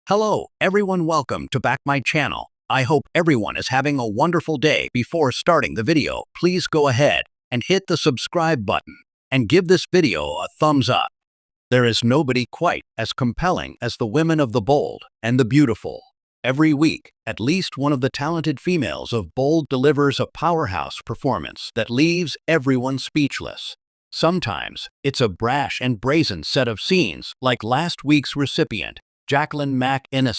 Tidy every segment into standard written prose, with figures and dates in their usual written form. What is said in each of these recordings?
Hello, everyone. Welcome to back my channel. I hope everyone is having a wonderful day. Before starting the video, please go ahead and hit the subscribe button and give this video a thumbs up. There is nobody quite as compelling as the women of the bold and the beautiful. Every week, at least one of the talented females of Bold delivers a powerhouse performance that leaves everyone speechless. Sometimes, it's a brash and brazen set of scenes like last week's recipient, Jacqueline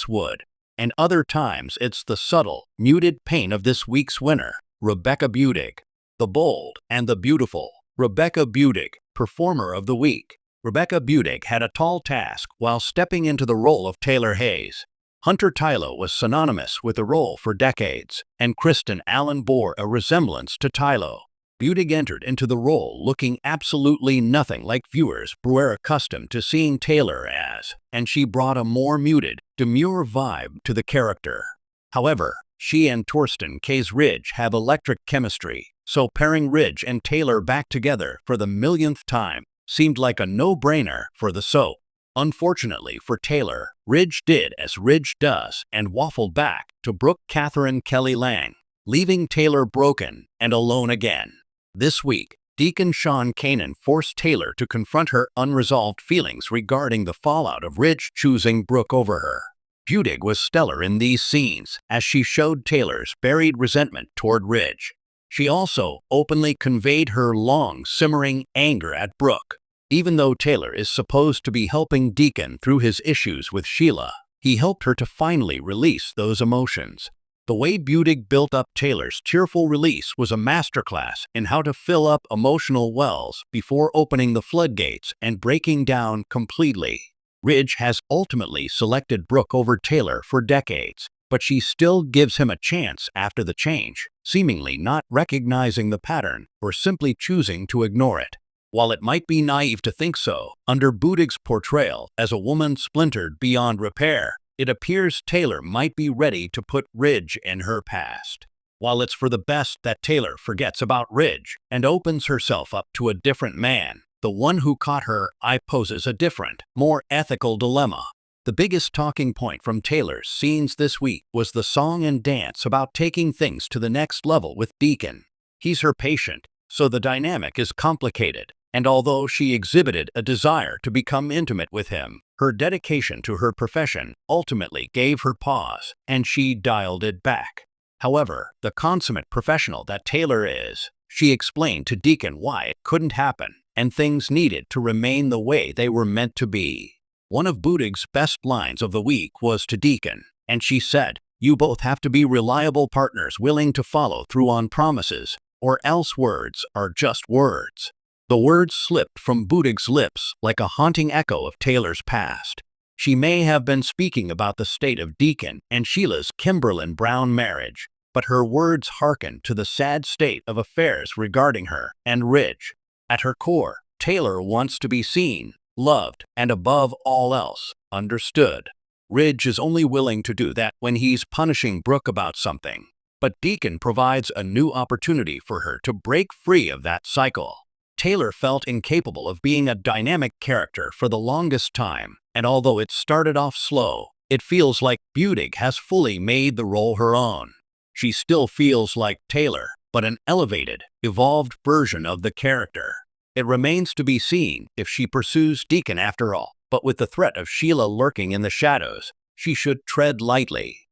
Wood, and other times it's the subtle, muted pain of this week's winner, Rebecca Budig. The bold and the beautiful, Rebecca Budig, performer of the week. Rebecca Budig had a tall task while stepping into the role of Taylor Hayes. Hunter Tylo was synonymous with the role for decades, and Kristen Allen bore a resemblance to Tylo. Budig entered into the role looking absolutely nothing like viewers were accustomed to seeing Taylor as, and she brought a more muted, demure vibe to the character. However, she and Torsten K's Ridge have electric chemistry, so pairing Ridge and Taylor back together for the millionth time seemed like a no-brainer for the soap. Unfortunately for Taylor, Ridge did as Ridge does and waffled back to Brooke Catherine Kelly Lang, leaving Taylor broken and alone again. This week, Deacon Sean Kanan forced Taylor to confront her unresolved feelings regarding the fallout of Ridge choosing Brooke over her. Budig was stellar in these scenes as she showed Taylor's buried resentment toward Ridge. She also openly conveyed her long, simmering anger at Brooke. Even though Taylor is supposed to be helping Deacon through his issues with Sheila, he helped her to finally release those emotions. The way Budig built up Taylor's tearful release was a masterclass in how to fill up emotional wells before opening the floodgates and breaking down completely. Ridge has ultimately selected Brooke over Taylor for decades, but she still gives him a chance after the change, seemingly not recognizing the pattern or simply choosing to ignore it. While it might be naive to think so, under Budig's portrayal as a woman splintered beyond repair, it appears Taylor might be ready to put Ridge in her past. While it's for the best that Taylor forgets about Ridge and opens herself up to a different man, the one who caught her eye poses a different, more ethical dilemma. The biggest talking point from Taylor's scenes this week was the song and dance about taking things to the next level with Deacon. He's her patient, so the dynamic is complicated. And although she exhibited a desire to become intimate with him, her dedication to her profession ultimately gave her pause, and she dialed it back. However, the consummate professional that Taylor is, she explained to Deacon why it couldn't happen, and things needed to remain the way they were meant to be. One of Budig's best lines of the week was to Deacon, and she said, "You both have to be reliable partners willing to follow through on promises, or else words are just words." The words slipped from Budig's lips like a haunting echo of Taylor's past. She may have been speaking about the state of Deacon and Sheila's Kimberlyn Brown marriage, but her words hearkened to the sad state of affairs regarding her and Ridge. At her core, Taylor wants to be seen, loved, and above all else, understood. Ridge is only willing to do that when he's punishing Brooke about something, but Deacon provides a new opportunity for her to break free of that cycle. Taylor felt incapable of being a dynamic character for the longest time, and although it started off slow, it feels like Budig has fully made the role her own. She still feels like Taylor, but an elevated, evolved version of the character. It remains to be seen if she pursues Deacon after all, but with the threat of Sheila lurking in the shadows, she should tread lightly.